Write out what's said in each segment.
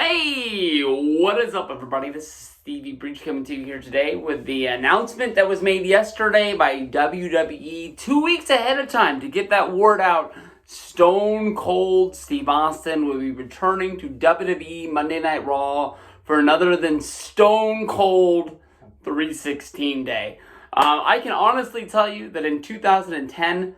Hey, what is up, everybody? This is Stevie Breach coming to you here today with the announcement that was made yesterday by WWE 2 weeks ahead of time to get that word out. Stone Cold Steve Austin will be returning to WWE Monday Night Raw for another than Stone Cold 316 day. I can honestly tell you that in 2010,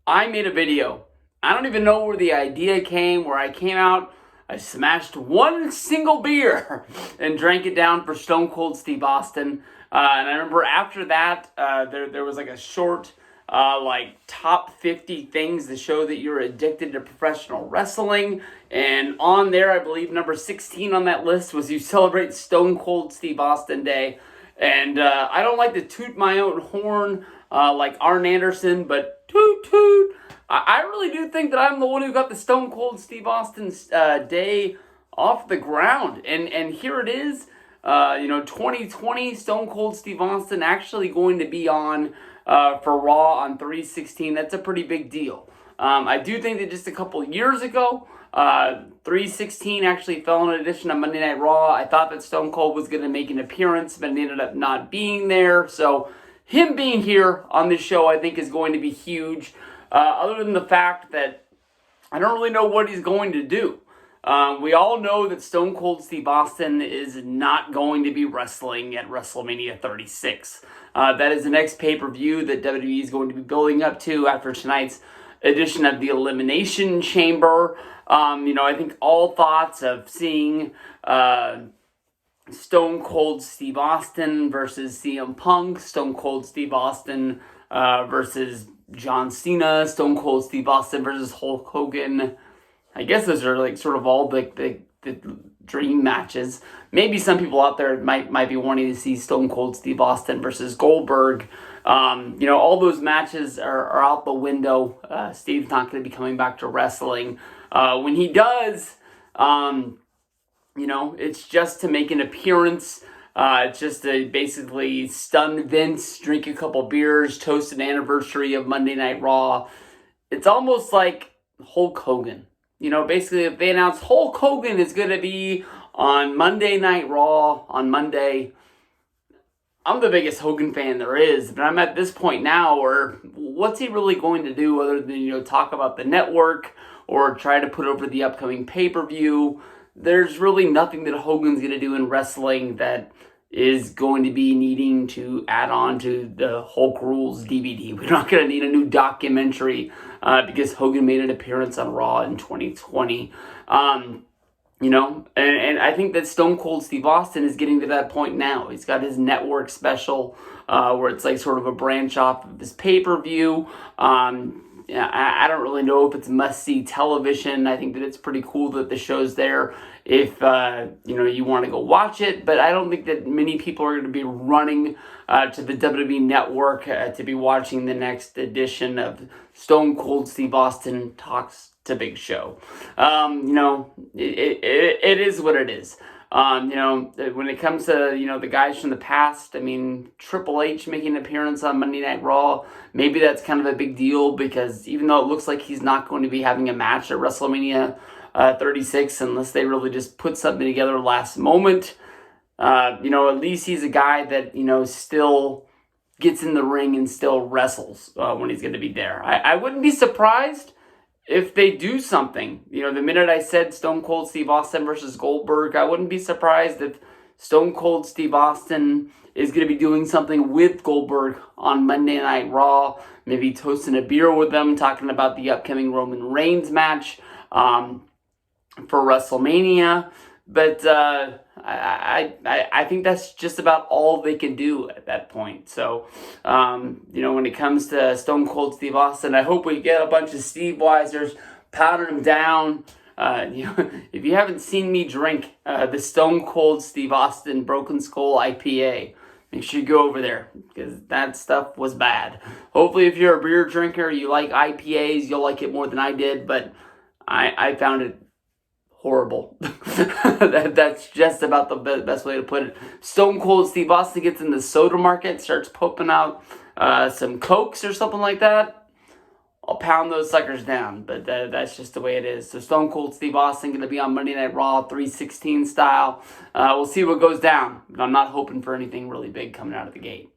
I made a video. I don't even know where the idea came, where I came out. I smashed one single beer and drank it down for Stone Cold Steve Austin. And I remember after that, there was like a short, top 50 things to show that you're addicted to professional wrestling. And on there, I believe number 16 on that list was you celebrate Stone Cold Steve Austin Day. And I don't like to toot my own horn like Arn Anderson, but toot toot. I really do think that I'm the one who got the Stone Cold Steve Austin's day off the ground. And here it is, 2020, Stone Cold Steve Austin actually going to be on for Raw on 316. That's a pretty big deal. I do think that just a couple years ago, 316 actually fell on an edition of Monday Night Raw. I thought that Stone Cold was going to make an appearance, but it ended up not being there. So him being here on this show, I think, is going to be huge. Other than the fact that I don't really know what he's going to do. We all know that Stone Cold Steve Austin is not going to be wrestling at WrestleMania 36. That is the next pay-per-view that WWE is going to be building up to after tonight's edition of the Elimination Chamber. I think all thoughts of seeing Stone Cold Steve Austin versus CM Punk, Stone Cold Steve Austin versus John Cena, Stone Cold Steve Austin versus Hulk Hogan. I guess those are like sort of all the dream matches. Maybe some people out there might be wanting to see Stone Cold Steve Austin versus Goldberg. All those matches are out the window. Steve's not going to be coming back to wrestling. When he does, it's just to make an appearance. It's just to basically stun Vince, drink a couple beers, toast an anniversary of Monday Night Raw. It's almost like Hulk Hogan. Basically, if they announce Hulk Hogan is going to be on Monday Night Raw on Monday, I'm the biggest Hogan fan there is, but I'm at this point now where what's he really going to do other than, talk about the network or try to put over the upcoming pay-per-view? There's really nothing that Hogan's going to do in wrestling that is going to be needing to add on to the Hulk Rules DVD. We're not going to need a new documentary because Hogan made an appearance on Raw in 2020. And I think that Stone Cold Steve Austin is getting to that point now. He's got his network special where it's like sort of a branch off of his pay-per-view. I don't really know if it's must-see television. I think that it's pretty cool that the show's there if, you want to go watch it. But I don't think that many people are going to be running to the WWE Network to be watching the next edition of Stone Cold Steve Austin Talks to Big Show. It is what it is. When it comes to, the guys from the past, Triple H making an appearance on Monday Night Raw, maybe that's kind of a big deal because even though it looks like he's not going to be having a match at WrestleMania 36 unless they really just put something together last moment, at least he's a guy that, still gets in the ring and still wrestles when he's going to be there. I wouldn't be surprised if they do something. The minute I said Stone Cold Steve Austin versus Goldberg, I wouldn't be surprised if Stone Cold Steve Austin is going to be doing something with Goldberg on Monday Night Raw, maybe toasting a beer with them, talking about the upcoming Roman Reigns match for WrestleMania. But I think that's just about all they can do at that point. So, when it comes to Stone Cold Steve Austin, I hope we get a bunch of Steve Weisers pounding him down. If you haven't seen me drink the Stone Cold Steve Austin Broken Skull IPA, make sure you go over there because that stuff was bad. Hopefully, if you're a beer drinker, you like IPAs, you'll like it more than I did, but I found it horrible. That's just about the best way to put it. Stone Cold Steve Austin gets in the soda market, starts pumping out some Cokes or something like that. I'll pound those suckers down, but that's just the way it is. So Stone Cold Steve Austin going to be on Monday Night Raw 316 style. We'll see what goes down, but I'm not hoping for anything really big coming out of the gate.